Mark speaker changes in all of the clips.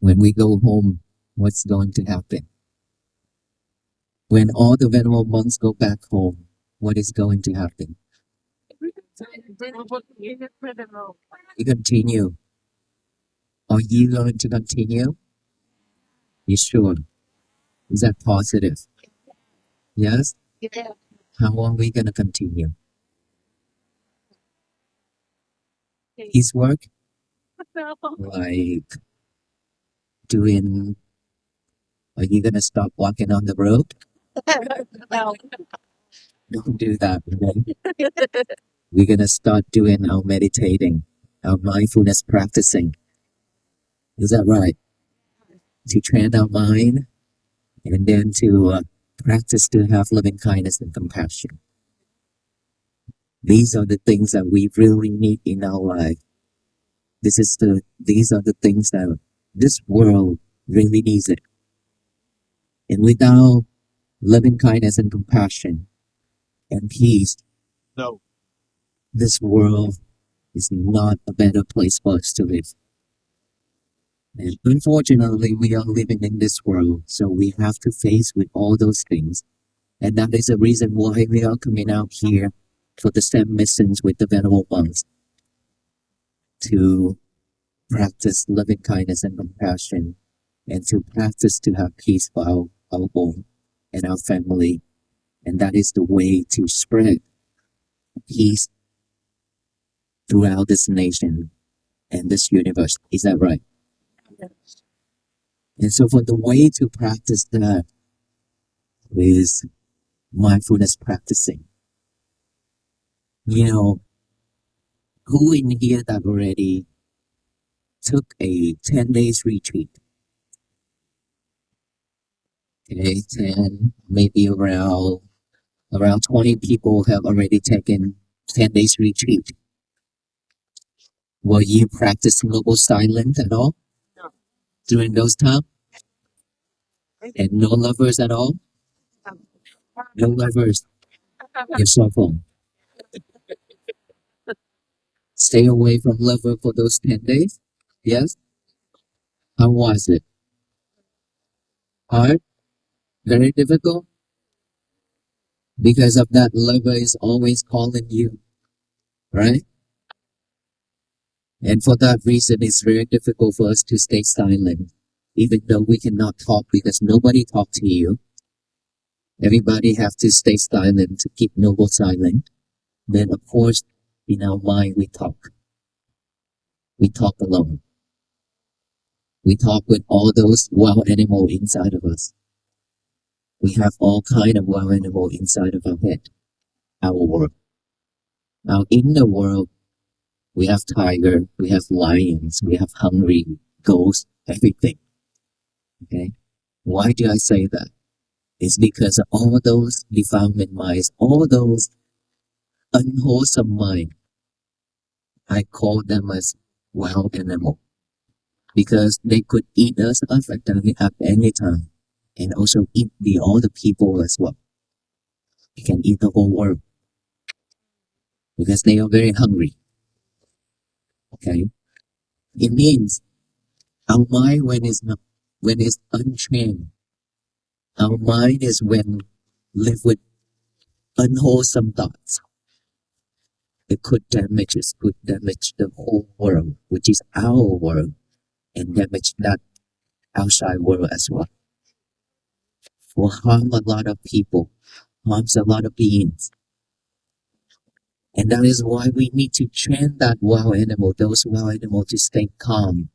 Speaker 1: When we go home, what's going to happen? When all the venerable monks go back home, what is going to happen? You continue. Are you going to continue? You sure? Is that positive? Yes? How are we going to continue? His work? Like doing, are you going to stop walking on the road? Don't do that. Okay? We're going to start doing our meditating, our mindfulness practicing. Is that right? To train our mind and then to practice to have loving kindness and compassion. These are the things that we really need in our life. These are the things that this world really needs it. And without loving kindness and compassion and peace,
Speaker 2: No.
Speaker 1: this world is not a better place for us to live. And unfortunately, we are living in this world, so we have to face with all those things. And that is the reason why we are coming out here for the same missions with the venerable monks to practice loving kindness and compassion and to practice to have peace for our home and our family. And that is the way to spread peace throughout this nation and this universe. Is that right?
Speaker 2: Yes.
Speaker 1: And so for the way to practice that is mindfulness practicing. You know, who in here that already took a 10 days retreat? Okay, 10, maybe around 20 people have already taken 10 days retreat. Will you practice global silence at all?
Speaker 2: No.
Speaker 1: During those times? And no lovers at all? No lovers. Your cell phone. Stay away from lover for those 10 days? Yes? How was it? Hard? Very difficult? Because of that lover is always calling you, right? And for that reason, it's very difficult for us to stay silent, even though we cannot talk because nobody talk to you. Everybody have to stay silent to keep noble silent. Then, of course, in our mind, we talk. We talk alone. We talk with all those wild animals inside of us. We have all kind of wild animals inside of our head, our world. Now, in the world, we have tiger, we have lions, we have hungry ghosts, everything. Okay? Why do I say that? It's because all those defilement minds, all those unwholesome minds, I call them as wild animal because they could eat us at any time and also eat all the people as well. They can eat the whole world because they are very hungry. Okay? It means our mind when it's untrained, our mind is when live with unwholesome thoughts. It could damage us, could damage the whole world, which is our world, and damage that outside world as well. Will harm a lot of people, harms a lot of beings. And that is why we need to train that wild animal, those wild animals to stay calm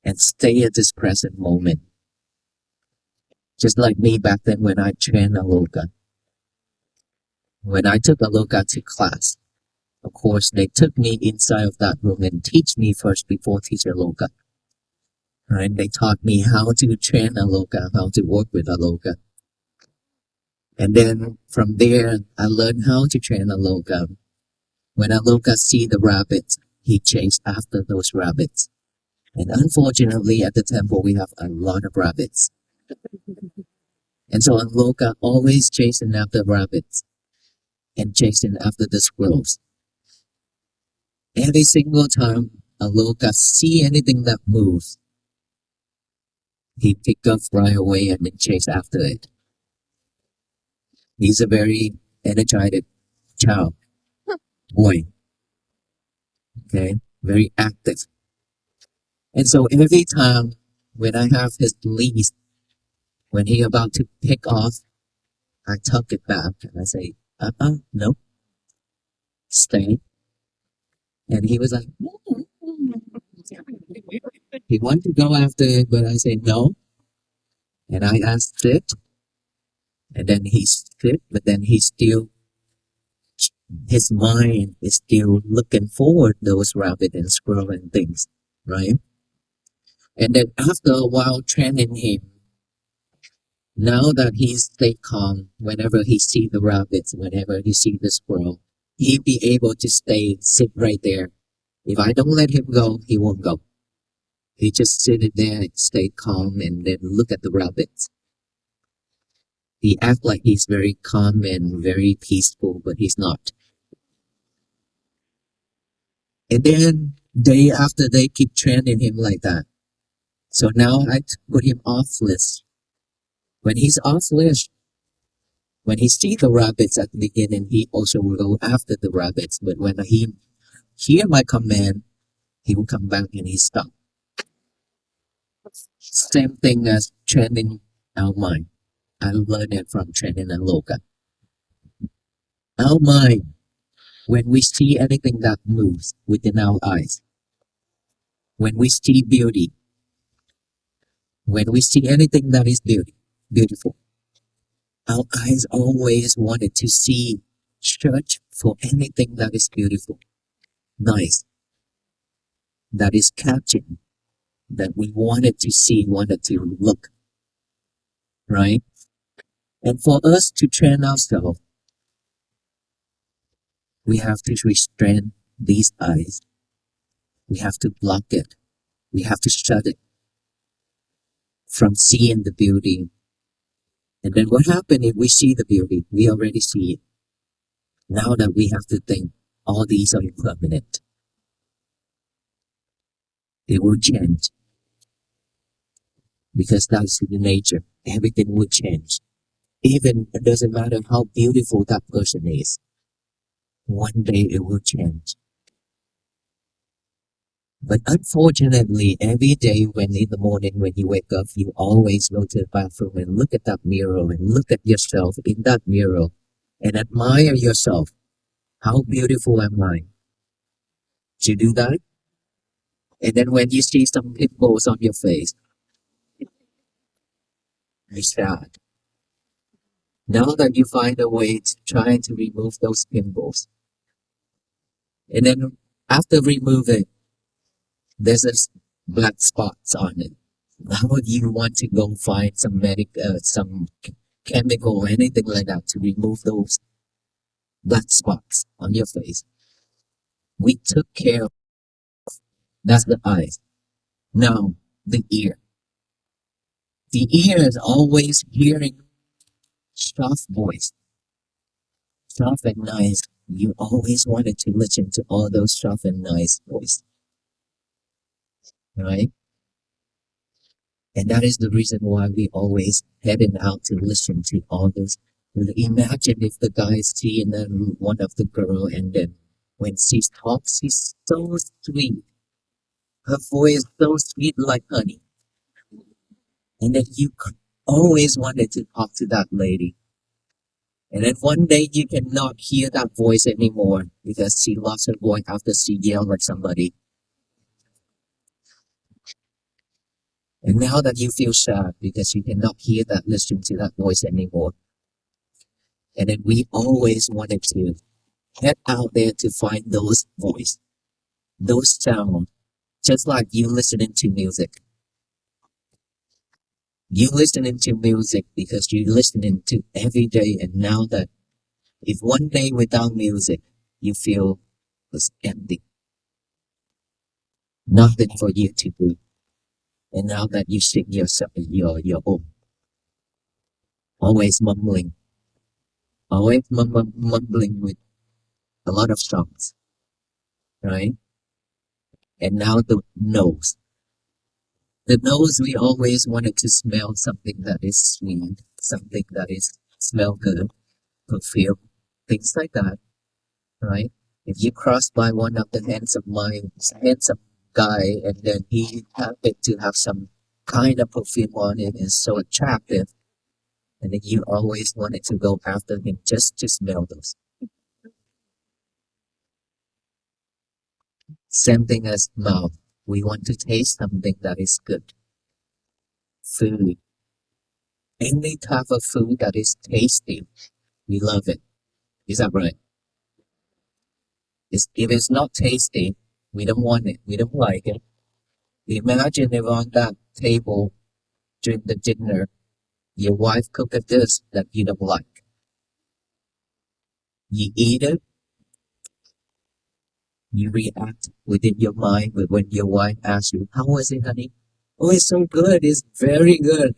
Speaker 1: and stay at this present moment. Just like me back then when I trained Aloka. When I took Aloka to class, of course, they took me inside of that room and teach me first before teaching Aloka. Right? They taught me how to train Aloka, how to work with Aloka. And then from there, I learned how to train Aloka. When Aloka see the rabbits, he chased after those rabbits. And unfortunately, at the temple, we have a lot of rabbits. And so Aloka always chasing after rabbits and chasing after the squirrels. Every single time Aloka see anything that moves, He picked up right away and then chased after it. He's a very energetic child, boy, okay, very active. And so every time when I have his leash, when he about to pick off, I tuck it back and I say, no, stay. And he was like, he wanted to go after it, but I said no. And I asked sit, and then he sit, but then he still, his mind is still looking forward those rabbit and squirrel and things, right? And then after a while training him, now that he's stay calm, whenever he see the rabbits, whenever he see the squirrel, he be able to stay, sit right there. If I don't let him go, he won't go. He just sit there and stay calm and then look at the rabbits. He act like he's very calm and very peaceful, but he's not. And then day after day keep training him like that. So now I put him off list. When he's off list, when he see the rabbits at the beginning, he also will go after the rabbits. But when he hear my command, he will come back and he stop. Same thing as training our mind. I learned it from training and Loka. Our mind, when we see anything that moves within our eyes, when we see beauty, when we see anything that is beautiful, our eyes always wanted to see, search for anything that is beautiful, nice, that is catching, that we wanted to see, wanted to look, right? And for us to train ourselves, we have to restrain these eyes. We have to block it. We have to shut it from seeing the beauty. And then what happens if we see the beauty? We already see it. Now that we have to think, all these are impermanent. It will change because that's the nature. Everything will change. Even it doesn't matter how beautiful that person is. One day it will change. But unfortunately, every day when in the morning when you wake up, you always go to the bathroom and look at that mirror and look at yourself in that mirror and admire yourself. How beautiful am I? Do you do that? And then when you see some pimples on your face, you're sad. Now that you find a way to try to remove those pimples, and then after removing, there's a black spots on it. How would you want to go find some chemical or anything like that to remove those black spots on your face? We took care of that's the eyes. Now the ear. The ear is always hearing soft voice, soft and nice. You always wanted to listen to all those soft and nice voice, right? And that is the reason why we always heading out to listen to all those. Imagine if the guy is seeing one of the girl and then when she talks, she's so sweet. Her voice is so sweet like honey. And then you always wanted to talk to that lady. And then one day you cannot hear that voice anymore because she lost her voice after she yelled at somebody. And now that you feel sad because you cannot hear that, listen to that voice anymore. And then we always wanted to head out there to find those voice, those sound, just like you listening to music. You listening to music because you listening to every day, and now that if one day without music, you feel it's empty, nothing for you to do. And now that you sing yourself, your own, always mumbling, always mumbling with a lot of songs, right? And now the nose. The nose, we always wanted to smell something that is sweet, something that is smell good, perfume, things like that, right? If you cross by one of the handsome guy, and then he happened to have some kind of perfume on it and so attractive, and then you always wanted to go after him just to smell those. Same thing as mouth. We want to taste something that is good. Food. Any type of food that is tasty, we love it. Is that right? If it's not tasty, we don't want it. We don't like it. Imagine if on that table during the dinner, your wife cooked a dish that you don't like. You eat it, you react within your mind when your wife asks you, "How was it, honey?" "Oh, it's so good. It's very good."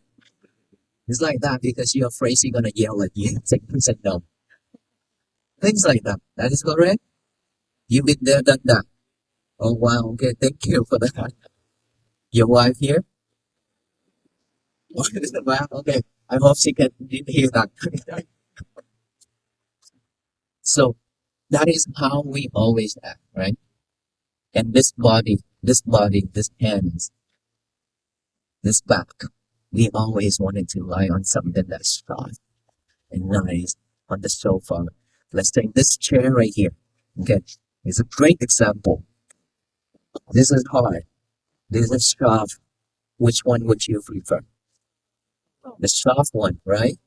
Speaker 1: It's like that because you're afraid she's gonna yell at you. Say no. Things like that. That is correct. You've been there, done that. Oh wow. Okay. Thank you for that. Your wife here? Wow. Okay. I hope she can hear that. So that is how we always act, right? And this hands, this back, we always wanted to lie on something that's soft and nice on the sofa. Let's take this chair right here. Okay. It's a great example. This is hard. This is soft. Which one would you prefer? The soft one, right?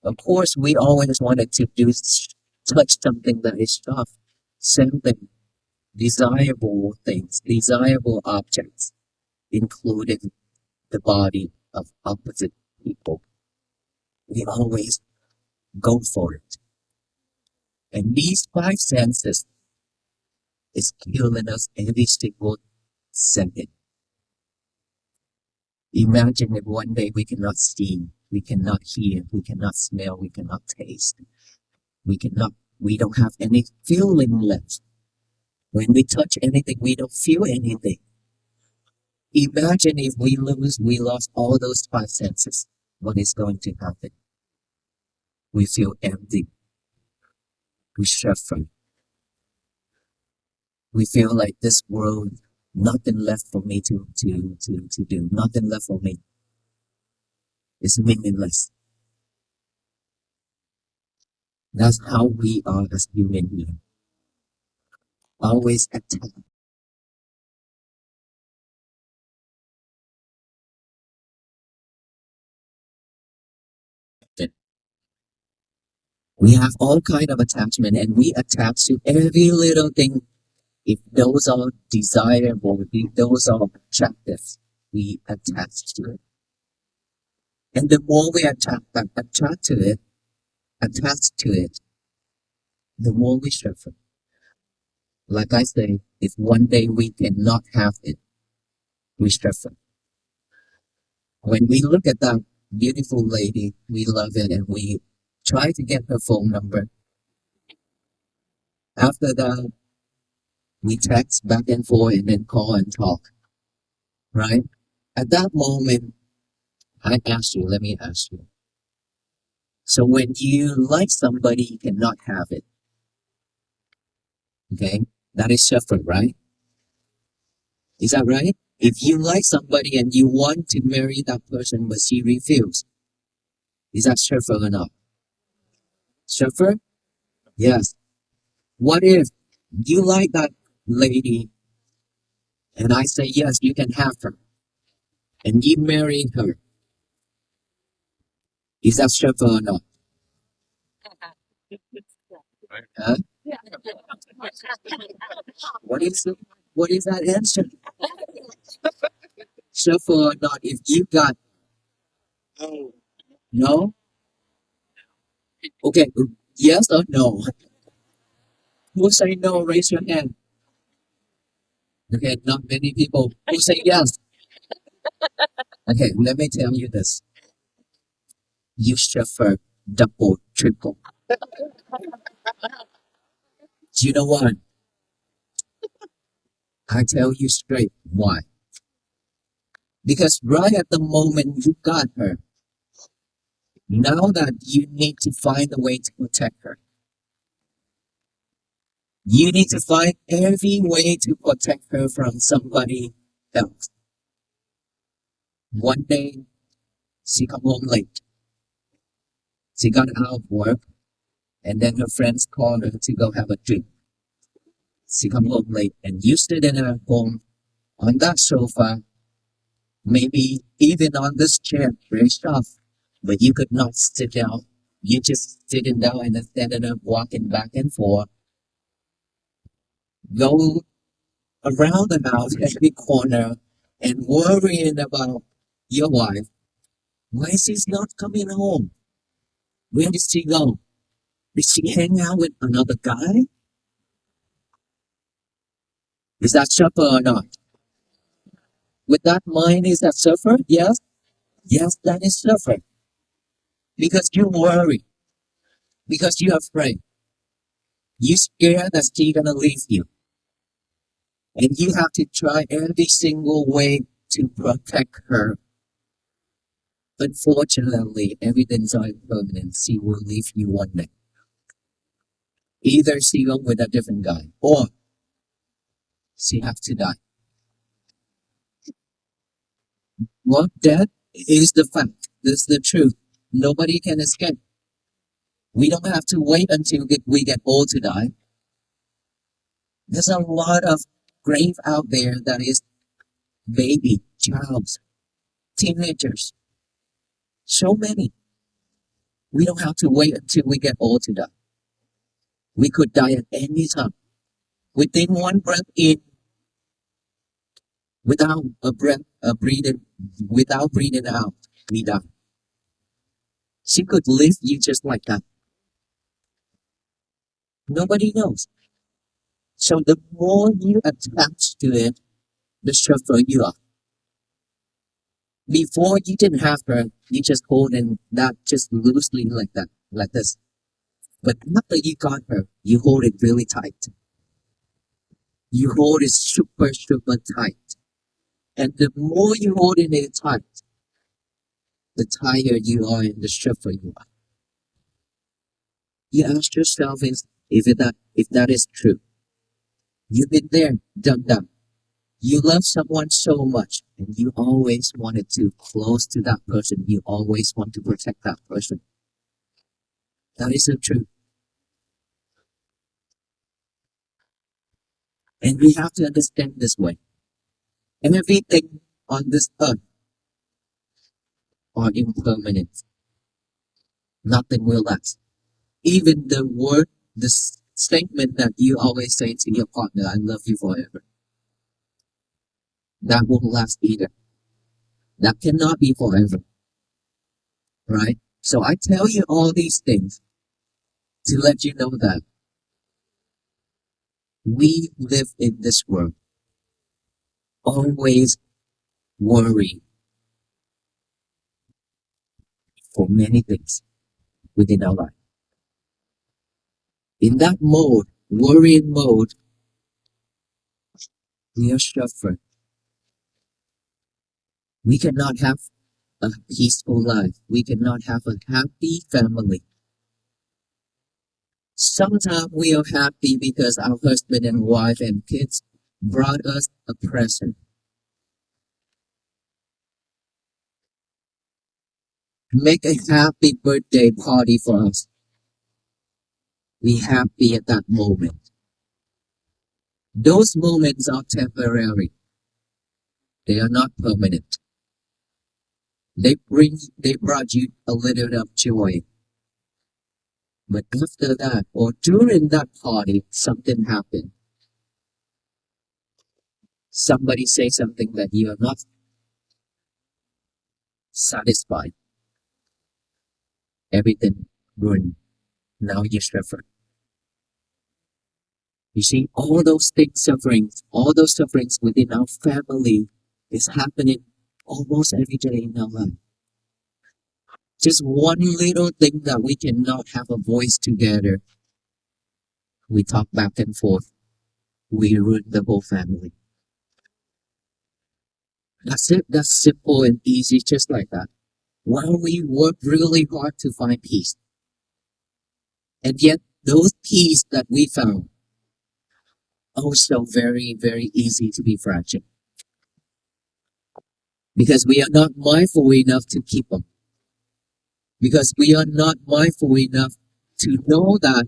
Speaker 1: Of course, we always wanted to touch something that is soft. Same thing, desirable things, desirable objects, including the body of opposite people. We always go for it. And these five senses is killing us every single second. Imagine if one day we cannot see, we cannot hear, we cannot smell, we cannot taste. We don't have any feeling left. When we touch anything, we don't feel anything. Imagine if we lost all those five senses. What is going to happen? We feel empty. We suffer. We feel like this world, nothing left for me to do. Nothing left for me. It's meaningless. That's how we are as human beings. Always attacked. We have all kind of attachment, and we attach to every little thing. If those are desirable, if those are attractive, we attach to it. And the more we attach to it, the more we suffer. Like I say, if one day we cannot have it, we suffer. When we look at that beautiful lady, we love it and we try to get her phone number. After that, we text back and forth and then call and talk, right? At that moment, let me ask you. So when you like somebody, you cannot have it, okay? That is suffering, right? Is that right? If you like somebody and you want to marry that person, but she refused, is that suffering or not? Suffer? Yes. What if you like that lady and I say, yes, you can have her, and you marry her? Is that suffer or not? Huh? What is the, what is that answer? Suffer or not if you got
Speaker 2: No.
Speaker 1: no? Okay, yes or no? Who say no, raise your hand. Okay, not many people. Who say yes? Okay, let me tell you this. You suffer double, triple. Do you know what? I tell you straight why. Because right at the moment you got her, now that you need to find a way to protect her. You need to find every way to protect her from somebody else. One day, she come home late. She got out of work, and then her friends called her to go have a drink. She come home late, and you sit in her home on that sofa, maybe even on this chair, very soft, but you could not sit down. You just sitting down and then standing up, walking back and forth, go around the house, every corner, and worrying about your wife. Why she's not coming home? Where did she go? Did she hang out with another guy? Is that suffer or not? With that mind, is that suffer? Yes. Yes, that is suffer. Because you worry. Because you're afraid. You scared that she's gonna leave you. And you have to try every single way to protect her. Unfortunately, everything's impermanent. She will leave you one day. Either she go with a different guy or she have to die. Well, that is the fact. This is the truth. Nobody can escape. We don't have to wait until we get old to die. There's a lot of grave out there that is baby, child, teenagers. So many. We don't have to wait until we get old to die. We could die at any time. Within one breath in, without a breath, without breathing out, we die. She could leave you just like that. Nobody knows. So the more you attach to it, the stronger you are. Before you didn't have her, you just hold in that just loosely like that, like this. But after you got her, you hold it really tight. You hold it super, super tight. And the more you hold it tight, the tighter you are and the stronger you are. You ask yourself if that is true. You've been there, done that. You love someone so much and you always wanted to close to that person. You always want to protect that person. That is the truth. And we have to understand this way. Everything on this earth are impermanent. Nothing will last. Even the word, the statement that you always say to your partner, I love you forever. That won't last either. That cannot be forever. Right? So I tell you all these things to let you know that we live in this world always worry for many things within our life. In that mode, worrying mode, we are suffering. We cannot have a peaceful life. We cannot have a happy family. Sometimes we are happy because our husband and wife and kids brought us a present. Make a happy birthday party for us. Be happy at that moment. Those moments are temporary. They are not permanent. They brought you a little bit of joy. But after that, or during that party, something happened. Somebody say something that you are not satisfied. Everything ruined. Now you suffer. You see, all those sufferings within our family is happening almost every day in our life. Just one little thing that we cannot have a voice together. We talk back and forth. We ruin the whole family. That's it. That's simple and easy, just like that. While we work really hard to find peace, and yet those peace that we found also very, very easy to be fragile because we are not mindful enough to keep them. Because we are not mindful enough to know that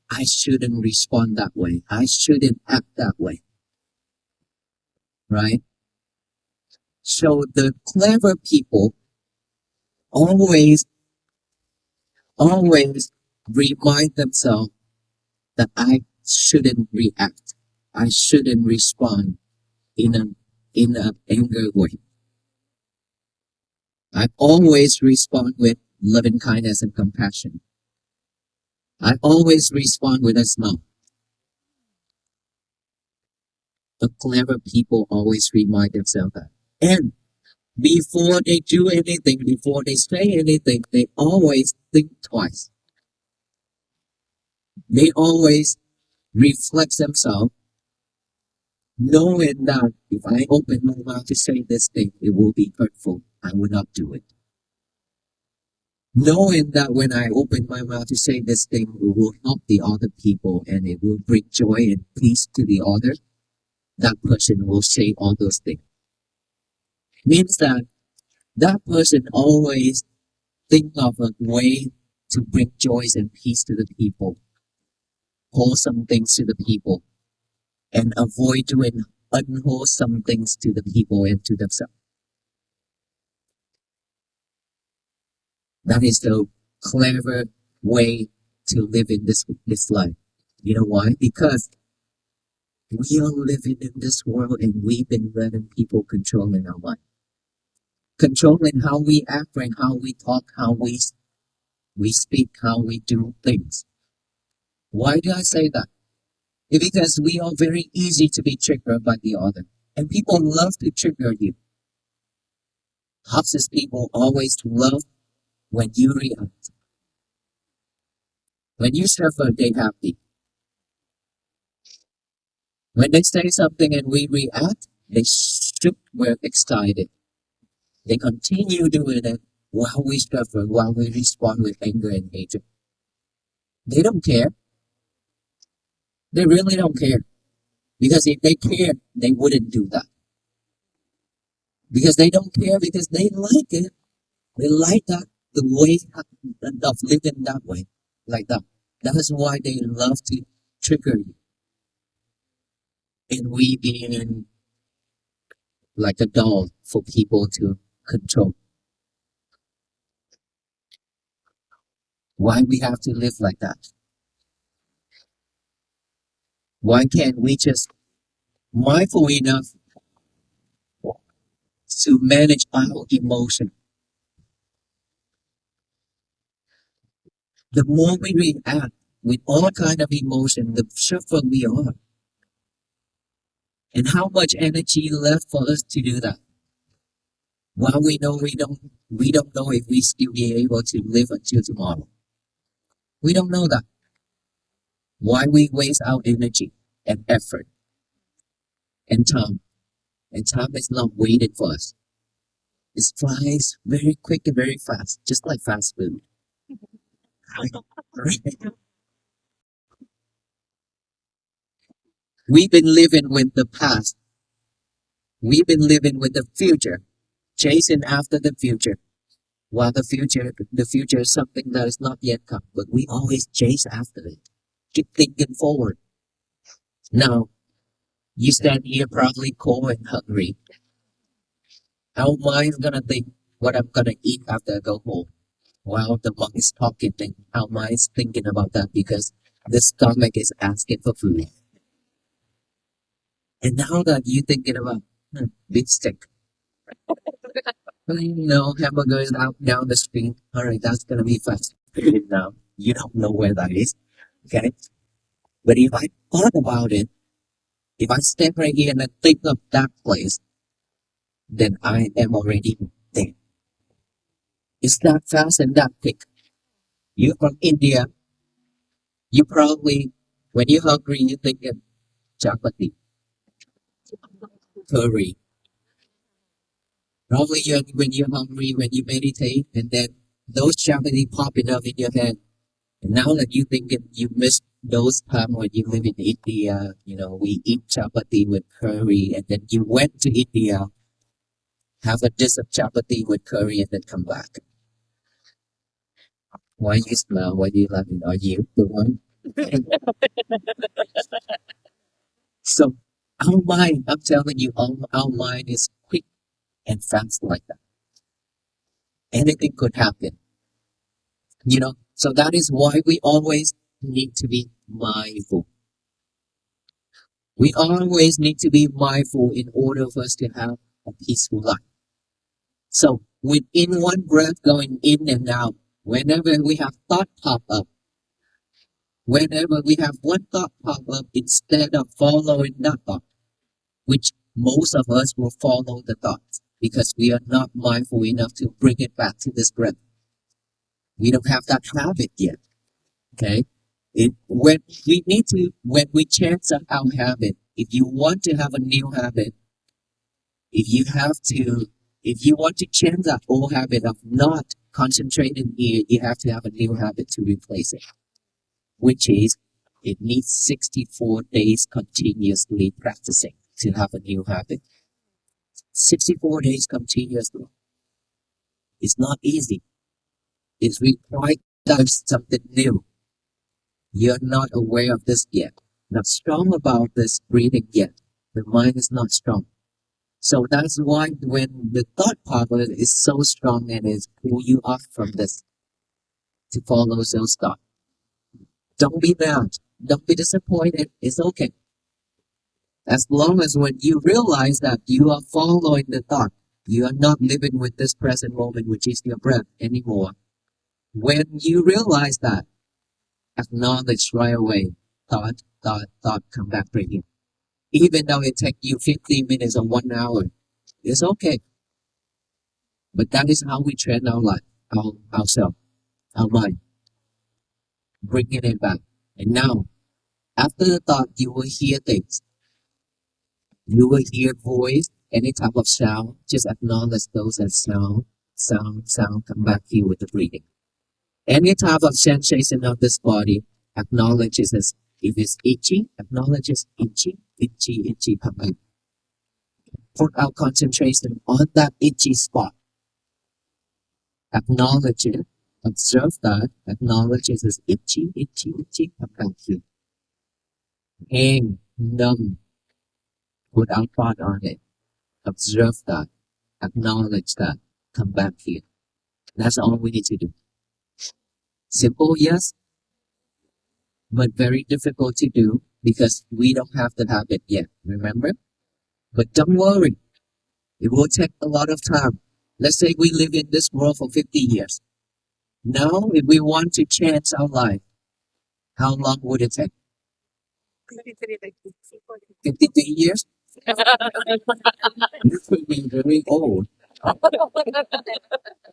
Speaker 1: I shouldn't respond that way. I shouldn't act that way, right? So the clever people always, always remind themselves that I shouldn't react. I shouldn't respond in a in an anger way. I always respond with loving kindness and compassion. I always respond with a smile. The clever people always remind themselves that. And before they do anything, before they say anything, they always think twice. They always reflect themselves, knowing that if I open my mouth to say this thing, it will be hurtful. I will not do it. Knowing that when I open my mouth to say this thing, it will help the other people and it will bring joy and peace to the other, that person will say all those things. Means that that person always think of a way to bring joy and peace to the people, wholesome things to the people, and avoid doing unwholesome things to the people and to themselves. That is the clever way to live in this life. You know why? Because we are living in this world and we've been letting people controlling our life, controlling how we act and how we talk, how we speak, how we do things. Why do I say that? Because we are very easy to be triggered by the other. And people love to trigger you. Hobson's people always love when you react. When you suffer, they happy. When they say something and we react, they should we're excited. They continue doing it while we suffer, while we respond with anger and hatred. They don't care. They really don't care. Because if they cared, they wouldn't do that. Because they don't care because they like it. They like that the way of living that way. Like that. That is why they love to trigger you. And we being like a doll for people to control. Why we have to live like that? Why can't we just mindful enough to manage our emotion? The more we react with all kind of emotion, the suffer we are. And how much energy left for us to do that? While we know we don't know if we still be able to live until tomorrow. We don't know that. Why we waste our energy and effort and time? And time is not waiting for us. It flies very quick and very fast, just like fast food. We've been living with the past. We've been living with the future, chasing after the future. While the future is something that is not yet come, but we always chase after it. Keep thinking forward. Now, you stand here probably cold and hungry. How mind's gonna think what I'm gonna eat after I go home? While the monk is talking, then our mind's thinking about that because the stomach is asking for food. And now that you're thinking about beef stick, hamburger is out down the street. All right, that's gonna be fast food now. You don't know where that is, okay? But if I thought about it, if I stand right here and I think of that place, then I am already there. It's that fast and that quick. You're from India, you probably, when you're hungry, you think of chapati, curry, Probably when you're hungry, when you meditate, and then those chapati popping up in your head. And now that you think you miss those time when you live in India, we eat chapati with curry, and then you went to India, have a dish of chapati with curry, and then come back. Why you smile? Why do you laugh? Are you the one? So our mind, I'm telling you, our mind is quick and fast like that. Anything could happen, So that is why we always need to be mindful. We always need to be mindful in order for us to have a peaceful life. So within one breath going in and out, whenever we have thought pop up, whenever we have one thought pop up, instead of following that thought, which most of us will follow the thoughts because we are not mindful enough to bring it back to this breath. We don't have that habit yet. Okay. When we change our habit, if you want to have a new habit, if you have to, if you want to change that old habit of not concentrating here, you have to have a new habit to replace it, which is it needs 64 days continuously practicing to have a new habit. 64 days continuously. It's not easy. It's required something new. You're not aware of this yet. Not strong about this breathing yet. The mind is not strong. So that's why when the thought power is so strong and it pull you off from this to follow those thoughts. Don't be mad. Don't be disappointed. It's okay. As long as when you realize that you are following the thought, you are not living with this present moment, which is your breath anymore. When you realize that, acknowledge right away. Thought, come back breathing. Even though it takes you 15 minutes or 1 hour, it's okay. But that is how we train our life, ourselves, our mind, bringing it back. And now, after the thought, you will hear things. You will hear voice, any type of sound. Just acknowledge those as sound. Come back here with the breathing. Any type of sensation of this body, acknowledge it as if it's itchy, acknowledge it's itchy, come back. Put our concentration on that itchy spot. Acknowledge it, observe that, acknowledge it as itchy, come back here. Pain, numb, put our thought on it. Observe that, acknowledge that, come back here. That's all we need to do. Simple, yes, but very difficult to do because we don't have the habit yet, remember? But don't worry, it will take a lot of time. Let's say we live in this world for 50 years. Now, if we want to change our life, how long would it take? 53 years? You could be very old.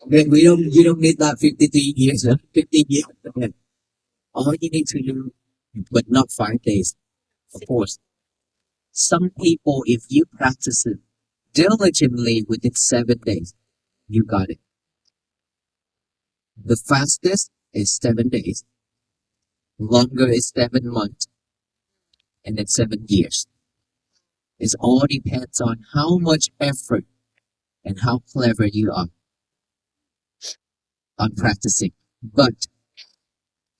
Speaker 1: Then you don't need that 53 years, 50 years. All you need to do, but not 5 days, of course. Some people, if you practice it diligently within 7 days, you got it. The fastest is 7 days. Longer is 7 months, and then 7 years. It all depends on how much effort and how clever you are on practicing. But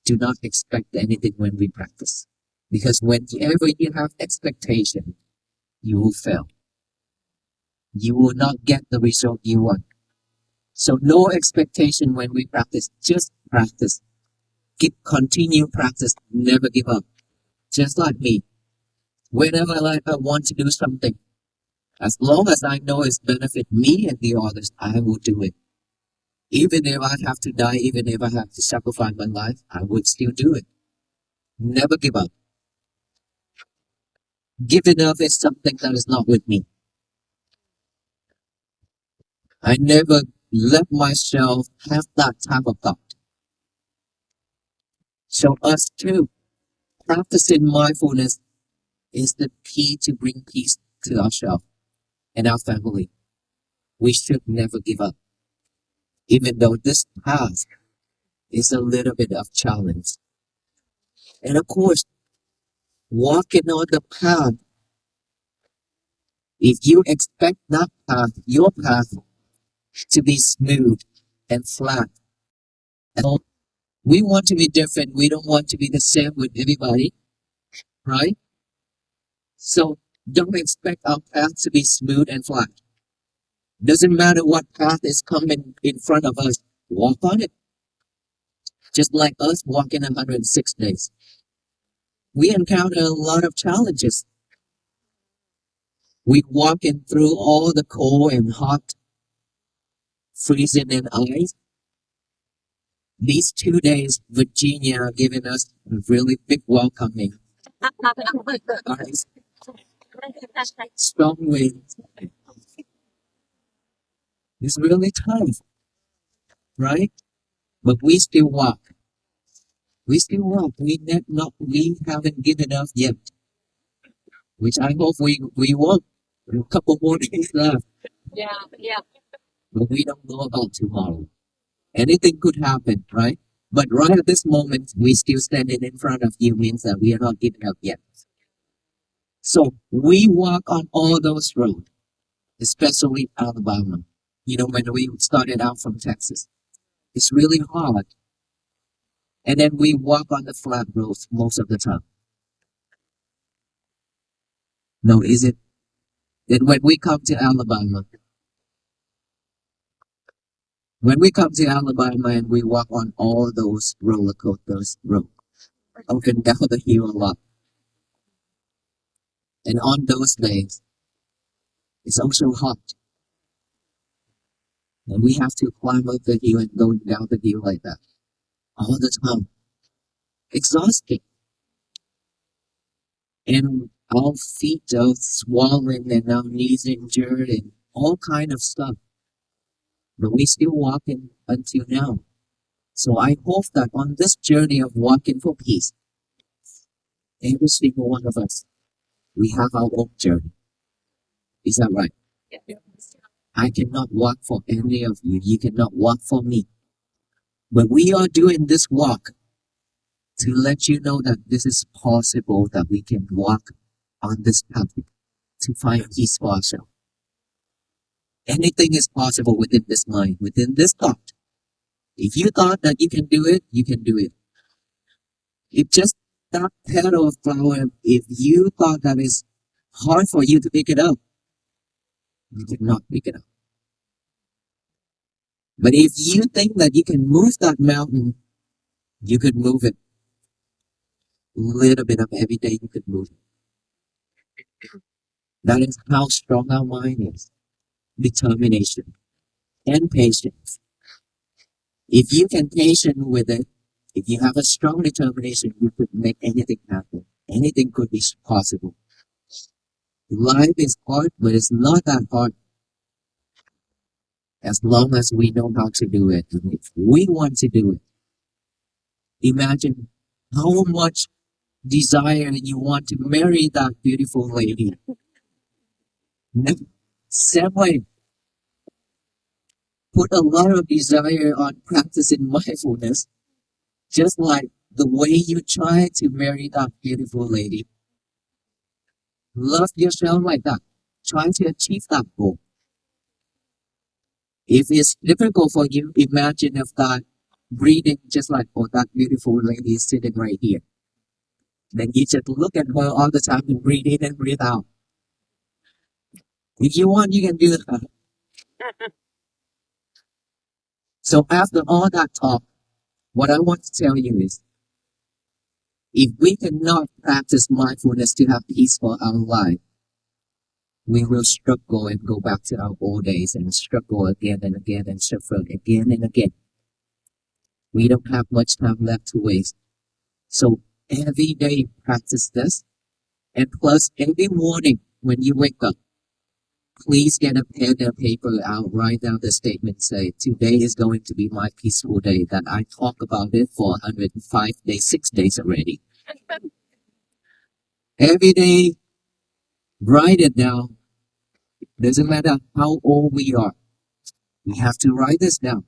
Speaker 1: do not expect anything when we practice. Because whenever you have expectation, you will fail. You will not get the result you want. So no expectation when we practice, just practice. Continue practice, never give up. Just like me. Whenever I want to do something, as long as I know it's benefit me and the others, I will do it. Even if I have to die, even if I have to sacrifice my life, I would still do it. Never give up. Giving up is something that is not with me. I never let myself have that type of thought. So us too, practicing mindfulness is the key to bring peace to ourselves and our family. we should never give up, even though this path is a little bit of challenge. And of course, walking on the path, if you expect that path, your path, to be smooth and flat, and we want to be different. We don't want to be the same with everybody, right? So don't expect our path to be smooth and flat. Doesn't matter what path is coming in front of us, walk on it. Just like us walking 106 days. We encounter a lot of challenges. We walking through all the cold and hot, freezing and ice. These 2 days, Virginia giving us a really big welcoming. Ice, strong winds. It's really tough, right? But we still walk. We still walk. We haven't given up yet, which I hope we won't. A couple more days left, but we don't know about tomorrow. Anything could happen, right? But right at this moment, we still standing in front of you means that we are not giving up yet. So we walk on all those roads, especially Alabama. You know, when we started out from Texas, it's really hard. And then we walk on the flat roads most of the time. No, is it? Then when we come to Alabama and we walk on all those roller coasters, up and down the hill a lot. And on those days, it's also hot. And we have to climb up the hill and go down the hill like that all the time. Exhausting. And our feet are swollen and our knees injured and all kind of stuff. But we still walking until now. So I hope that on this journey of walking for peace, every single one of us, we have our own journey. Is that right? I cannot walk for any of you. You cannot walk for me. But we are doing this walk to let you know that this is possible, that we can walk on this path to find peace for ourselves. Anything is possible within this mind, within this thought. If you thought that you can do it, you can do it. If just that petal of flower, if you thought that is hard for you to pick it up, you cannot pick it up. But if you think that you can move that mountain, you could move it. A little bit of every day you could move it. That is how strong our mind is. Determination and patience. If you can patient with it, if you have a strong determination, you could make anything happen. Anything could be possible. Life is hard, but it's not that hard as long as we know how to do it. And if we want to do it, imagine how much desire you want to marry that beautiful lady. Same way, put a lot of desire on practicing mindfulness, just like the way you try to marry that beautiful lady. Love yourself like that. Try to achieve that goal. If it's difficult for you, imagine if that breathing just like, oh, that beautiful lady is sitting right here. Then you just look at her all the time and breathe in and breathe out. If you want, you can do that. So after all that talk, what I want to tell you is, if we cannot practice mindfulness to have peace for our life, we will struggle and go back to our old days and struggle again and again and suffer again and again. We don't have much time left to waste. So every day practice this. And plus every morning when you wake up, please get a pen and paper out, write down the statement, say, today is going to be my peaceful day, that I talk about it for 105 days, 6 days already. Every day, write it down. Doesn't matter how old we are. We have to write this down.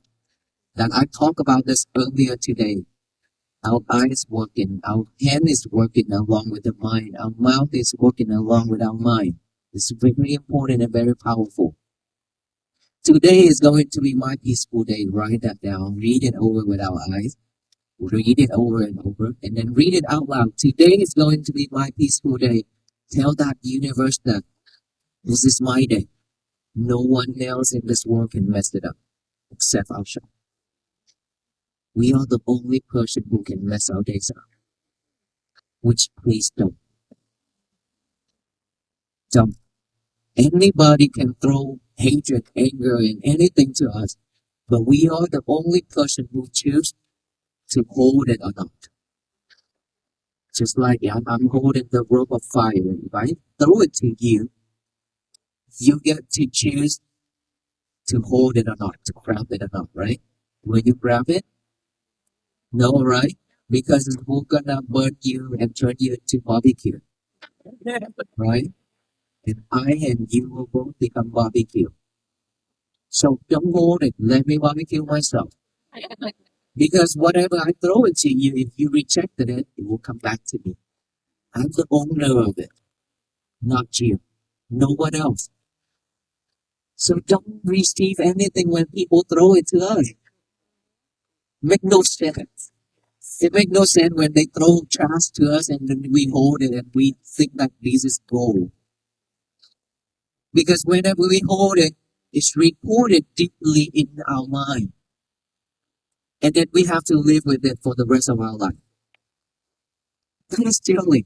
Speaker 1: That I talked about this earlier today. Our eye is working, our hand is working along with the mind, our mouth is working along with our mind. It's very important and very powerful. Today is going to be my peaceful day. Write that down, read it over with our eyes, read it over and over, and then read it out loud. Today is going to be my peaceful day. Tell that universe that this is my day. No one else in this world can mess it up except ourselves. We are the only person who can mess our days up. Which please don't. Don't. Anybody can throw hatred, anger, and anything to us, but we are the only person who choose to hold it or not. Just like I'm holding the rope of fire. If I throw it to you, you get to choose to hold it or not, to grab it or not, right? Will you grab it? No, right? Because it's gonna burn you and turn you into barbecue, right? And I and you will both become barbecue. So don't hold it. Let me barbecue myself. Because whatever I throw it to you, if you rejected it, it will come back to me. I'm the owner of it, not you. No one else. So don't receive anything when people throw it to us. Make no sense. It makes no sense when they throw trash to us and then we hold it and we think that this is gold. Because whenever we hold it, it's recorded deeply in our mind. And then we have to live with it for the rest of our life. That is stealing.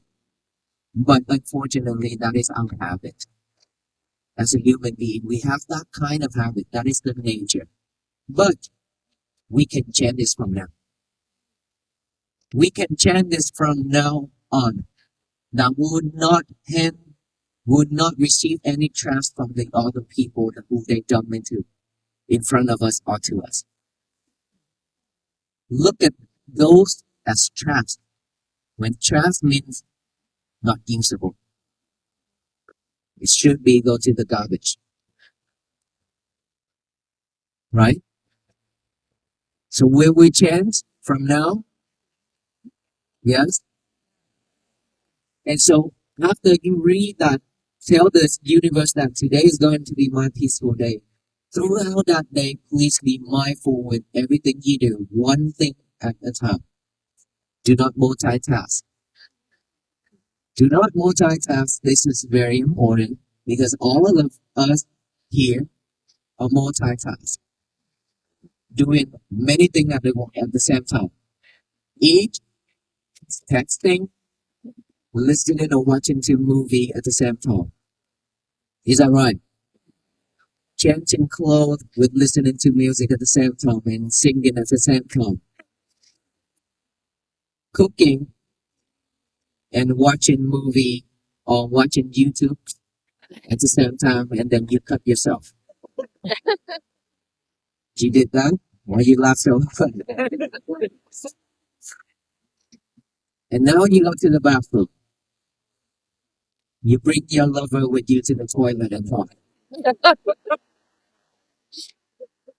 Speaker 1: But unfortunately, that is our habit. As a human being, we have that kind of habit. That is the nature. But we can change this from now. We can change this from now on. That would not receive any trust from the other people who they dump into in front of us or to us. Look at those as trust. When trust means not usable, it should be go to the garbage, right? So will we change from now? Yes. And so after you read that, tell the universe that today is going to be my peaceful day. Throughout that day, please be mindful with everything you do, one thing at a time. Do not multitask. Do not multitask. This is very important because all of us here are multitask, doing many things at the same time. Eat, texting, listening or watching to movie at the same time. Is that right? Changing clothes with listening to music at the same time and singing at the same time. Cooking and watching movie or watching YouTube at the same time and then you cut yourself. You did that? Why you laugh so hard? And now you go to the bathroom. You bring your lover with you to the toilet and talk.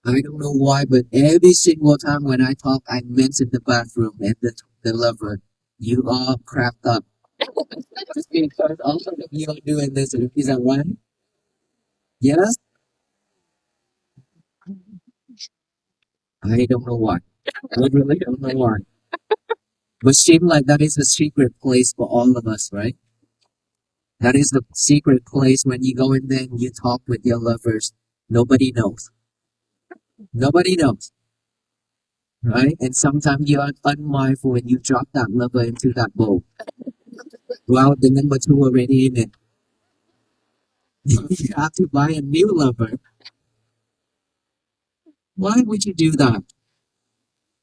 Speaker 1: I don't know why, but every single time when I talk, I mention the bathroom and the lover. You all cracked up. Just because all of you are doing this. Is that right? Yes? I don't know why. I really don't know why. But seem like that is a secret place for all of us, right? That is the secret place when you go in there and you talk with your lovers. Nobody knows. Nobody knows, right? And sometimes you are unmindful and you drop that lover into that bowl. Well, the number two already in it. You have to buy a new lover. Why would you do that?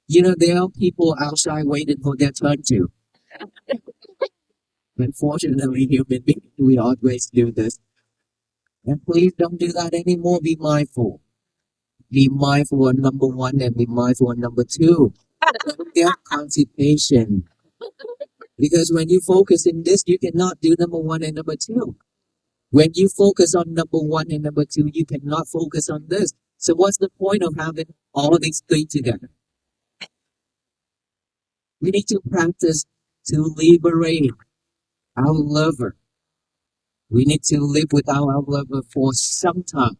Speaker 1: You know, there are people outside waiting for their turn to. Unfortunately, human beings, we always do this. And please don't do that anymore. Be mindful. Be mindful on number one and be mindful on number two. Don't get constipation. Because when you focus in this, you cannot do number one and number two. When you focus on number one and number two, you cannot focus on this. So what's the point of having all these three together? We need to practice to liberate our lover. We need to live without our lover for some time.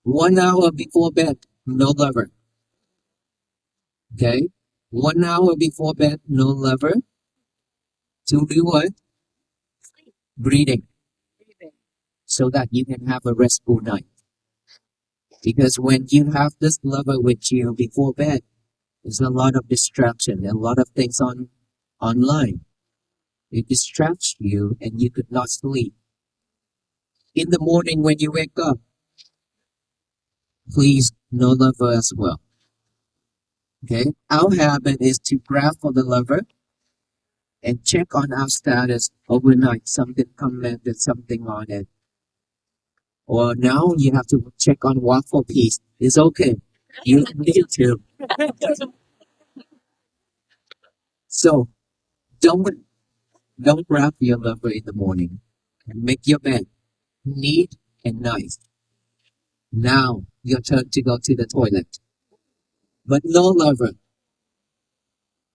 Speaker 1: 1 hour before bed, no lover. Okay? 1 hour before bed, no lover. To do what? Breathing. So that you can have a restful night. Because when you have this lover with you before bed, there's a lot of distraction, a lot of things online. It distracts you and you could not sleep. In the morning when you wake up, please no lover as well. Okay? Our habit is to grab for the lover and check on our status overnight. Something commented something on it. Or now you have to check on waffle piece. It's okay. You need to. So don't don't grab your lover in the morning. Make your bed neat and nice. Now your turn to go to the toilet. But no lover.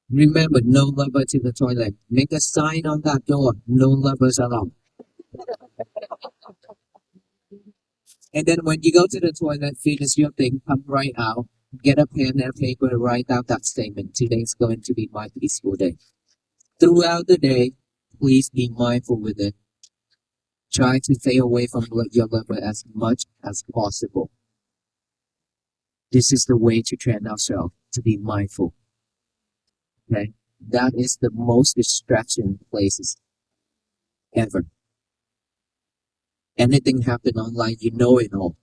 Speaker 1: Remember, no lover to the toilet. Make a sign on that door. No lovers allowed. And then when you go to the toilet, finish your thing, come right out, get a pen and paper, write out that statement. Today's going to be my peaceful day. Throughout the day, please be mindful with it. Try to stay away from your lover as much as possible. This is the way to train ourselves to be mindful. Okay? That is the most distraction places ever. Anything happen online, you know it all.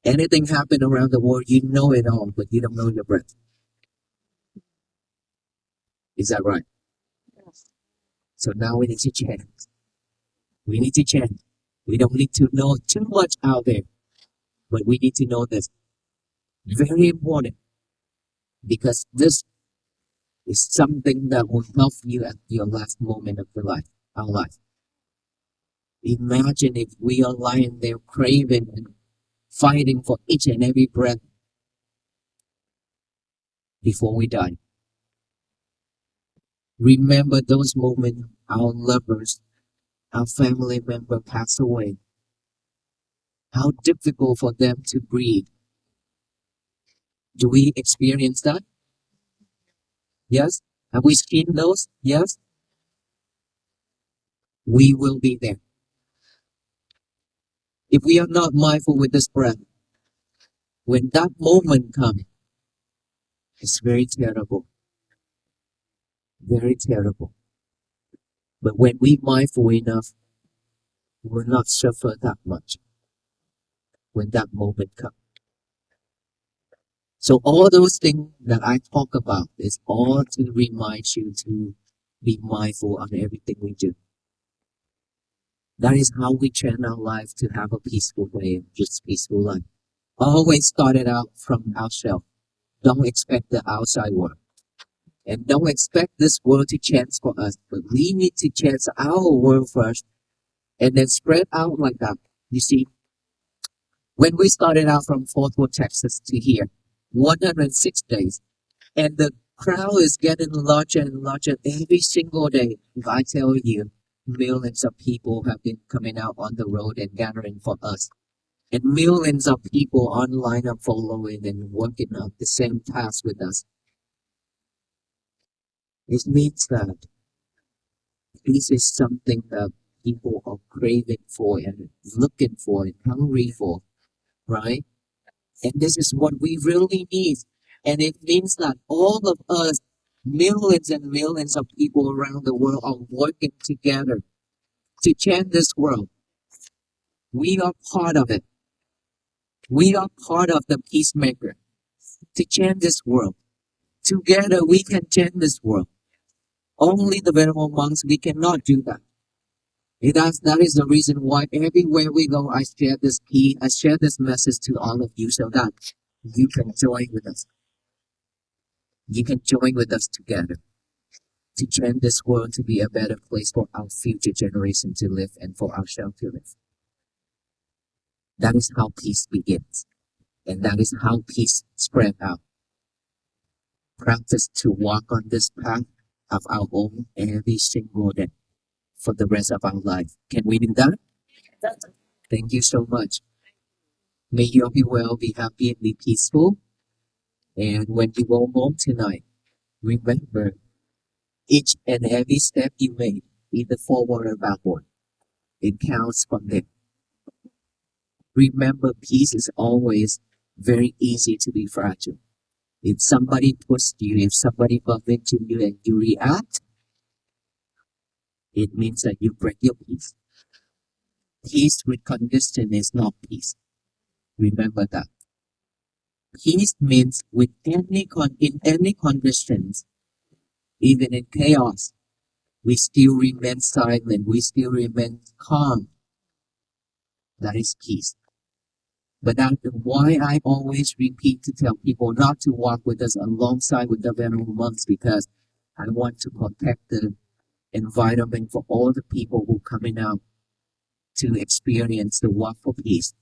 Speaker 1: Anything happen around the world, you know it all, but you don't know your breath. Is that right? So now we need to change. We need to change. We don't need to know too much out there, but we need to know this. Very important because this is something that will help you at your last moment of your life, our life. Imagine if we are lying there craving and fighting for each and every breath before we die. Remember those moments our lovers, our family member pass away. How difficult for them to breathe. Do we experience that? Yes? Have we seen those? Yes? We will be there. If we are not mindful with this breath, when that moment comes, it's very terrible. Very terrible. But when we mindful enough, we will not suffer that much when that moment comes. So all those things that I talk about is all to remind you to be mindful on everything we do. That is how we train our life to have a peaceful day and just peaceful life. Always start it out from ourselves. Don't expect the outside world. And don't expect this world to change for us. But we need to change our world first and then spread out like that. You see, when we started out from Fort Worth, Texas to here, 106 days, and the crowd is getting larger and larger every single day. If I tell you, millions of people have been coming out on the road and gathering for us. And millions of people online are following and working on the same task with us. It means that this is something that people are craving for and looking for and hungry for, right? And this is what we really need. And it means that all of us, millions and millions of people around the world, are working together to change this world. We are part of it. We are part of the peacemaker to change this world. Together we can change this world. Only the venerable monks, we cannot do that. That is the reason why everywhere we go, I share this key, I share this message to all of you so that you can join with us. You can join with us together to change this world to be a better place for our future generation to live and for ourselves to live. That is how peace begins. And that is how peace spread out. Practice to walk on this path of our own every single day for the rest of our life. Can we do that? Thank you so much. May you all be well, be happy, and be peaceful. And when you go home tonight, remember each and every step you made, either forward or backward, it counts from there. Remember, peace is always very easy to be fragile. If somebody pushed you, if somebody bumped into you and you react, it means that you break your peace. Peace with condition is not peace. Remember that. Peace means with in any conditions, even in chaos, we still remain silent, we still remain calm. That is peace. But that's why I always repeat to tell people not to walk with us alongside with the venerable monks, because I want to protect the environment for all the people who are coming out to experience the walk for peace.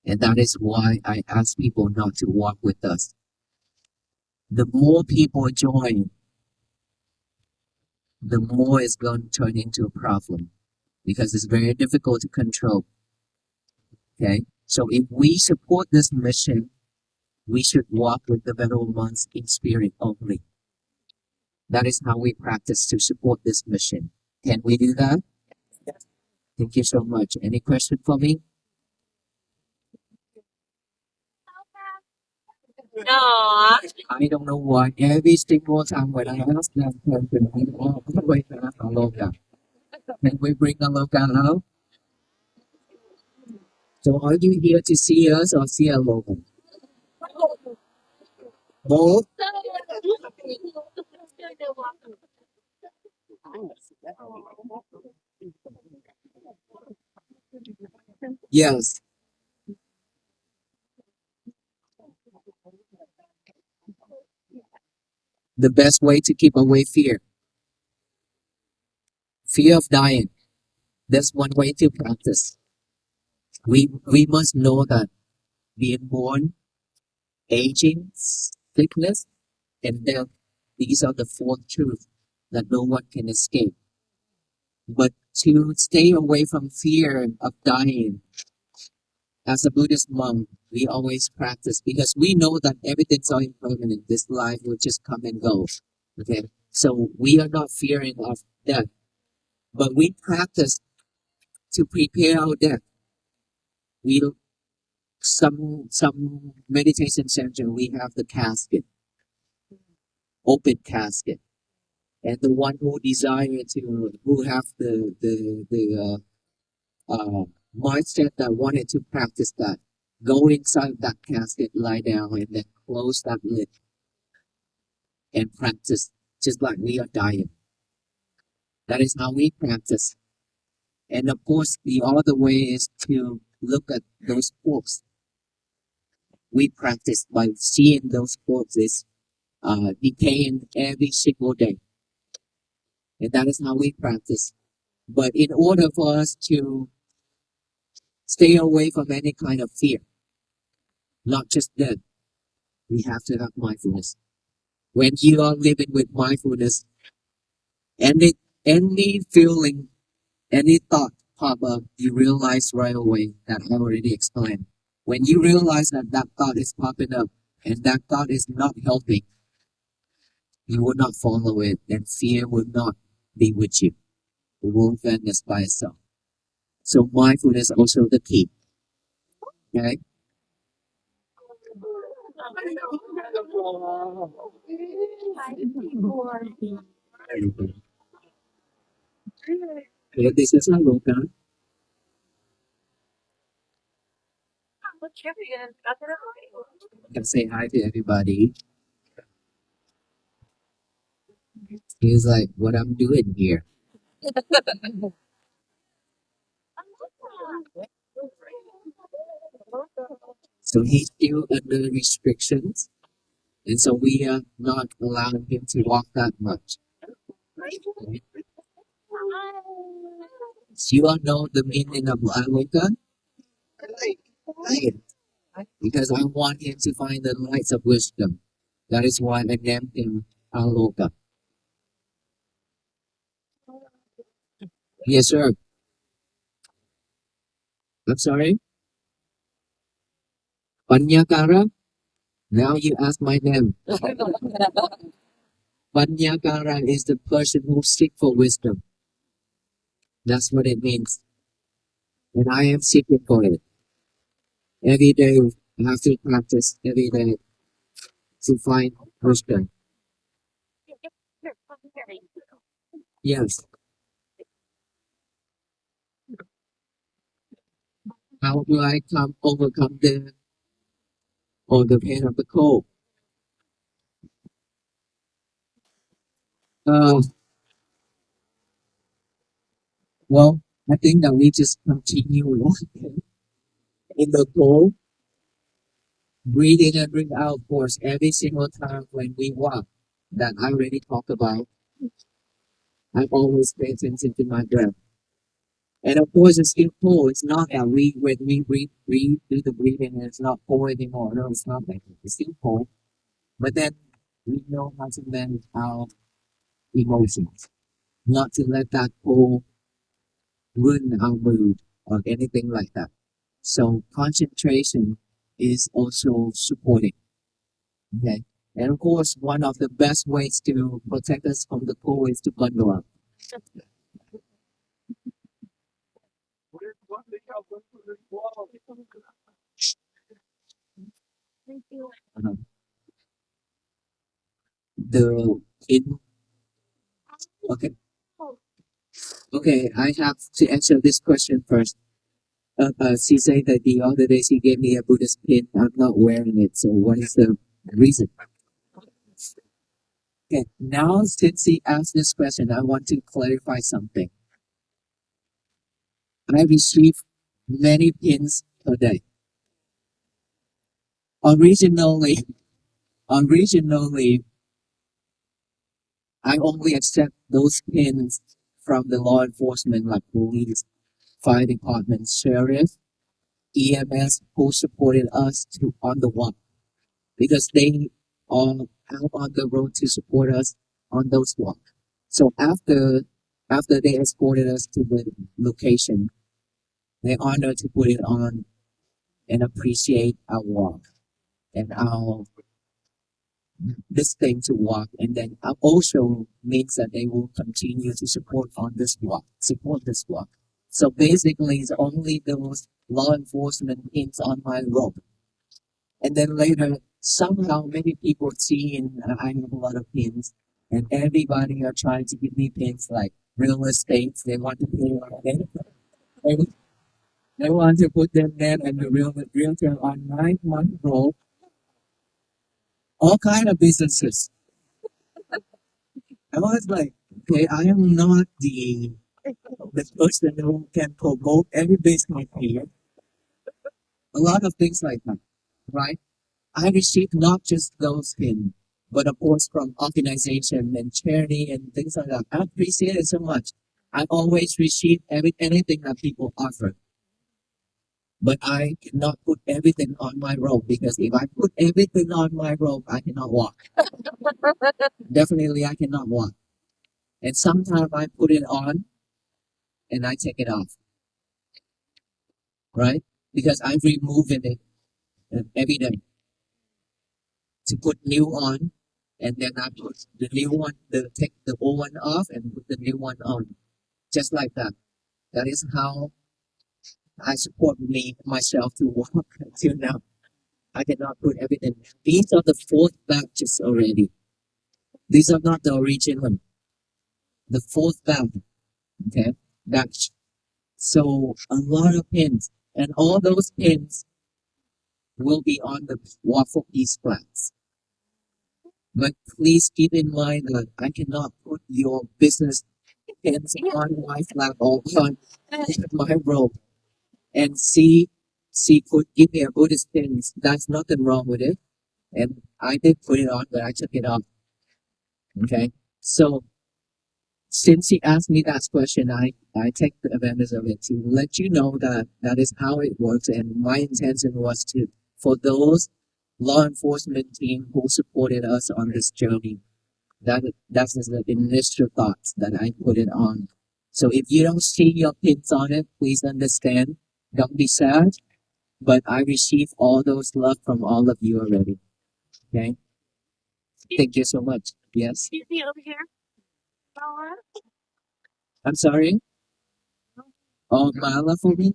Speaker 1: And that is why I ask people not to walk with us. The more people join, the more it's going to turn into a problem, because it's very difficult to control. Okay, so if we support this mission, we should walk with the venerable monks in spirit only. That is how we practice to support this mission. Can we do that? Thank you so much. Any question for me? No. I don't know why every single time when I ask that question, I always ask Aloka. Can we bring Aloka out? So are you here to see us or see Aloka? Both? Yes. The best way to keep away fear. Fear of dying. That's one way to practice. We must know that being born, aging, sickness, and death, these are the four truths that no one can escape. But to stay away from fear of dying, as a Buddhist monk, we always practice because we know that everything's so impermanent. This life will just come and go. Okay, so we are not fearing of death, but we practice to prepare our death. We some meditation center we have the casket, open casket, and the one who desire to who have the mindset that wanted to practice that, go inside that casket, lie down, and then close that lid and practice just like we are dying. That is how we practice. And of course, the other way is to look at those corpses. We practice by seeing those corpses decaying every single day. And that is how we practice. But in order for us to stay away from any kind of fear, not just death, we have to have mindfulness. When you are living with mindfulness, any any feeling, any thought pop up, you realize right away that I already explained. When you realize that that thought is popping up and that thought is not helping, you will not follow it, and fear will not be with you. It will vanish by itself. So mindfulness is also the key. Okay. Yeah, this is Aloka. I can say hi to everybody. He's like, what I'm doing here. So he's still under restrictions, and so we are not allowing him to walk that much. Okay? So you all know the meaning of Aloka? Light. Because I want him to find the lights of wisdom. That is why I named him Aloka. Yes, sir. I'm sorry. Panyakara? Now you ask my name. Panyakara is the person who seek for wisdom. That's what it means. And I am seeking for it. Every day I have to practice every day to find wisdom. Yes. How do I overcome the pain of the cold? Uh, well, I think that we just continue walking in the cold, breathe in and breathe out, of course, every single time when we walk. That I already talked about. I always pay attention to my breath. And of course, it's still cold. It's not that when we breathe, do the breathing, and it's not cold anymore. No, it's not like that. It's still cold. But then we know how to manage our emotions, not to let that cold ruin our mood or anything like that. So concentration is also supporting. Okay. And of course, one of the best ways to protect us from the cold is to bundle up. Uh, the in okay, okay. I have to answer this question first. She said that the other day she gave me a Buddhist pin. I'm not wearing it. So what is the reason? Okay. Now, since she asked this question, I want to clarify something. I receive many pins per day. Originally, originally, I only accept those pins from the law enforcement like police, fire department, sheriff, EMS, who supported us to on the walk because they are out on the road to support us on those walks. So after they escorted us to the location, they honored to put it on and appreciate our walk and our this thing to walk, and then also means that they will continue to support this walk. So basically, it's only those law enforcement pins on my rope, and then later somehow many people see and I have a lot of pins, and everybody are trying to give me pins like real estate. They want to put it they, they want to put them there and the realtor on 9 month roll, all kind of businesses. I was like, okay, I am not the person who can promote every business here. A lot of things like that, right? I received not just those things, but of course from organization and charity and things like that. I appreciate it so much. I always receive anything that people offer, but I cannot put everything on my robe because if I put everything on my robe, I cannot walk. Definitely, I cannot walk. And sometimes I put it on and I take it off, right? Because I'm removing it every day to put new on, and then I put the new one, take the old one off and put the new one on, just like that. That is how I support myself to walk until now. I cannot put everything. These are the fourth batches already. These are not the original. The fourth batch, okay, batch. So a lot of pins, and all those pins will be on the waffle piece flats. But please keep in mind that I cannot put your business pins on my flag or on my robe. And see could give me a Buddhist pins. That's nothing wrong with it. And I did put it on, but I took it off. Okay. So Since he asked me that question, I take the advantage of it to let you know that that is how it works. And my intention was to, for those law enforcement team who supported us on this journey, that's the initial thoughts that I put it on. So if you don't see your pins on it, please understand. Don't be sad. But I receive all those love from all of you already. Okay. Thank you so much. Yes.
Speaker 2: Excuse me over here.
Speaker 1: I'm sorry. Oh, Mala for me.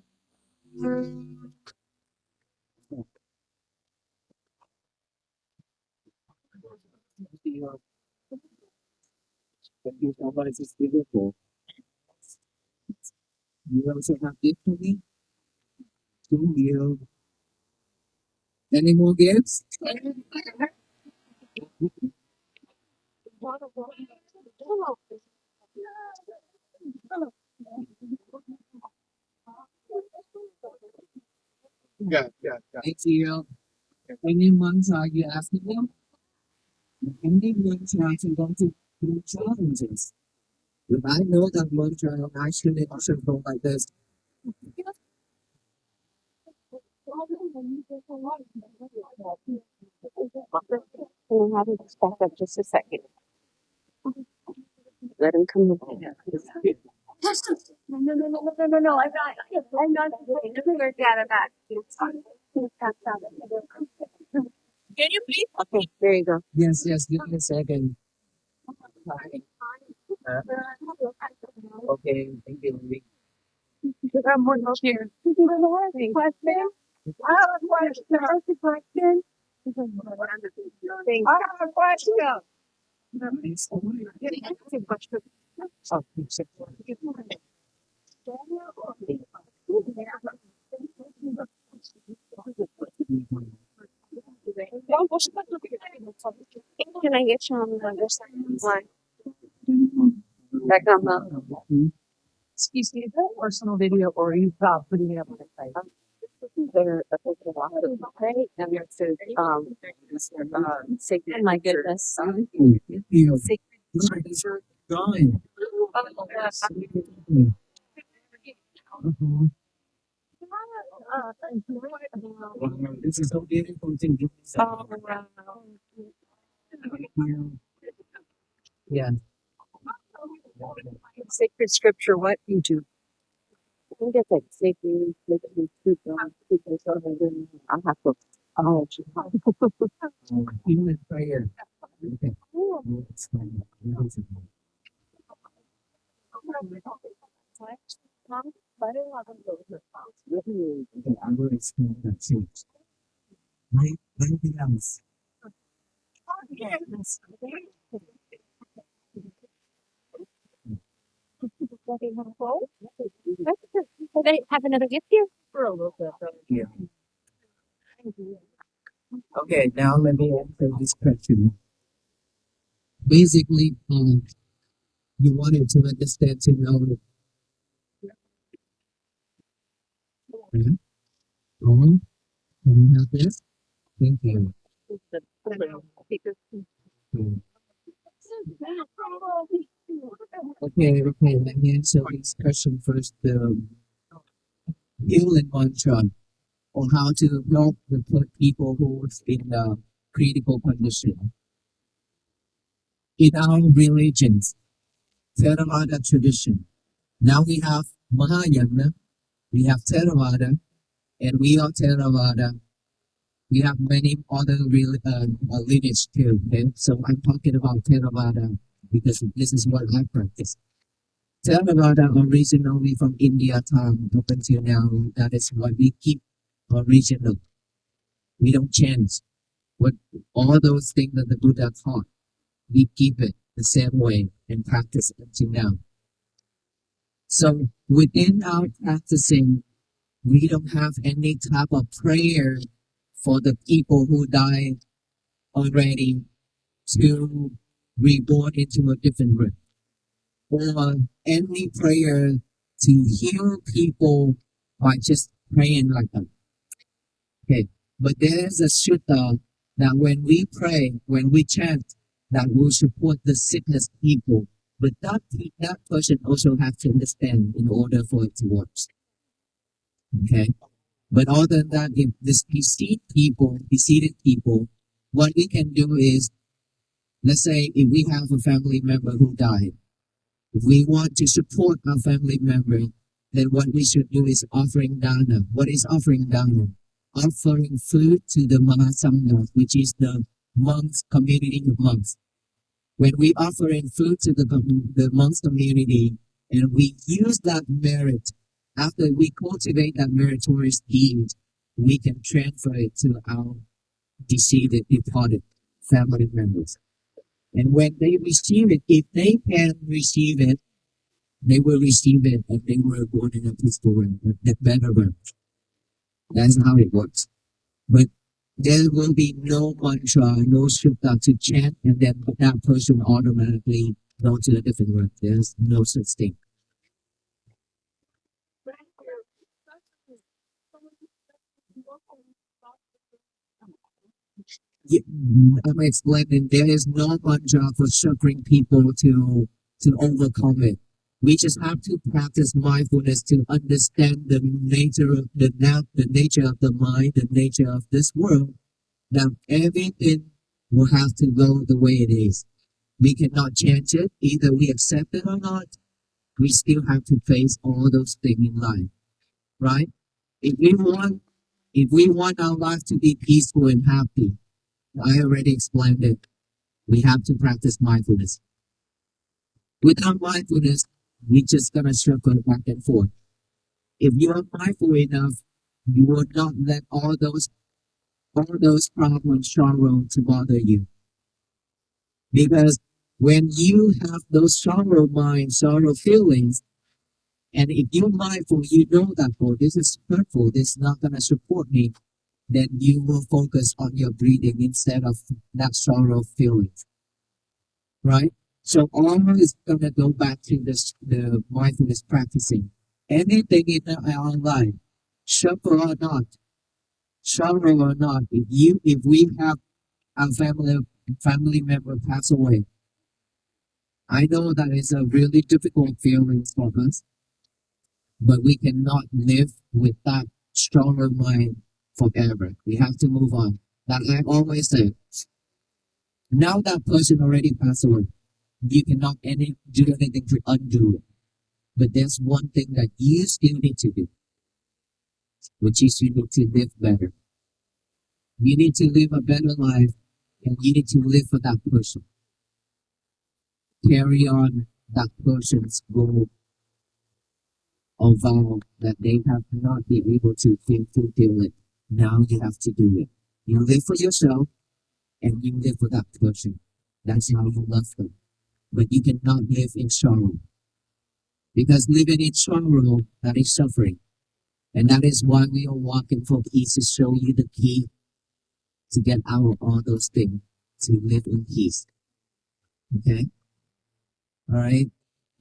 Speaker 1: Thank you so much. It's beautiful. You also have gift for me. Thank you. Any more gifts?
Speaker 2: Yeah.
Speaker 1: Thank you. Any mantra you asking them? Any mantra to go through challenges. If I know that mantra, I should go like this.
Speaker 3: We'll have him back up just a second. Let him come over.
Speaker 2: No. I'm not. I'm not. Can you please?
Speaker 3: Okay, there you go.
Speaker 1: Yes, give me a second. Okay, thank you.
Speaker 2: I'm more here. Question? I have a question. I have a question. I have a question.
Speaker 1: Oh, it's a-
Speaker 3: Can I get you on the other side of the line? Back on the.
Speaker 4: Excuse me, is that a personal video or are you putting it up on the site?
Speaker 3: They're a picture of the right? And there's sacred. Oh my goodness.
Speaker 1: Thank you. Going. Mhm. Wow, this is so beautiful. Thank you. Thank you. Yeah.
Speaker 4: Sacred scripture, what YouTube?
Speaker 3: I think it's like sacred, I'll have to. Oh,
Speaker 1: Human prayer. Okay. It's fine. Okay, I will explain that too. Anything else?
Speaker 3: They have another gift here?
Speaker 1: Yeah. Okay, now let me answer this question. Basically, you wanted to understand to know. Yeah. Can you have this? Thank you. Mm. Okay, let me answer this question first. The healing mantra, or how to help the people who are in a critical condition. In our religions, Theravada tradition, now we have Mahayana, we have Theravada, and we are Theravada. We have many other lineage too. Okay, so I'm talking about Theravada because this is what I practice. Theravada originally from India time up until now. That is what we keep original. We don't change. What all those things that the Buddha taught, we keep it the same way and practice it until now. So within our practicing, we don't have any type of prayer for the people who died already to reborn into a different birth, or any prayer to heal people by just praying like that. Okay, but there is a sutta that when we pray, when we chant, that will support the sickness people But that person also have to understand in order for it to work. Okay. But other than that, if this deceived people, what we can do is, let's say if we have a family member who died, if we want to support our family member, then what we should do is offering dana. What is offering dana? Offering food to the Mahasangha, which is the monks, community of monks. When we offering food to the monks community, and we use that merit, after we cultivate that meritorious deed, we can transfer it to our deceased, departed family members. And when they receive it, if they can receive it, they will receive it and they will born in a peaceful way, a better way. That's how it works. But there will be no mantra, no shukta to chant, and then that person will automatically go to a different world. There's no such thing. Yeah, I'm explaining there is no mantra for suffering people to overcome it. We just have to practice mindfulness to understand the nature of the nature of the mind, the nature of this world. That everything will have to go the way it is. We cannot change it. Either we accept it or not. We still have to face all those things in life, right? If we want, if we want our life to be peaceful and happy, I already explained it. We have to practice mindfulness. Without mindfulness, we just gonna struggle back and forth. If you are mindful enough, you will not let all those problems sorrow to bother you. Because when you have those sorrow mind, sorrow feelings, and if you're mindful, you know that, oh, this is hurtful, this is not gonna support me, then you will focus on your breathing instead of that sorrow feelings, right? So all is gonna go back to the mindfulness practicing. Anything in our life, suffer or not, sorrow or not, if we have a family member pass away, I know that is a really difficult feeling for us, but we cannot live with that stronger mind forever. We have to move on. That I always say, now that person already passed away, you cannot do anything to undo it. But there's one thing that you still need to do, which is you need to live better. You need to live a better life, and you need to live for that person. Carry on that person's goal or vow that they have not been able to fulfill it. Now you have to do it. You live for yourself and you live for that person. That's how you love them. But you cannot live in sorrow. Because living in sorrow, that is suffering. And that is why we are walking for peace, to show you the key to get out of all those things, to live in peace. Okay? Alright?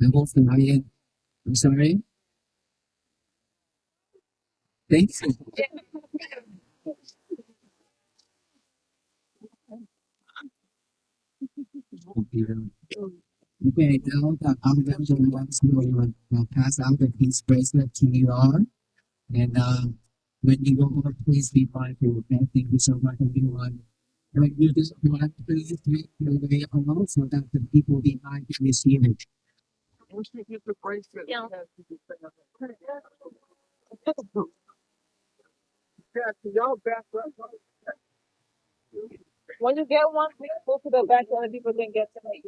Speaker 1: I'm off the line. I'm sorry. Thanks. Okay, now that I'm going to pass out the peace bracelet to you all. And when you go over, please be mindful. Okay, thank you so much, everyone. When you just want, please make your way along so that the people behind can receive it.
Speaker 2: When you get one, please go to the back so other people can get to it.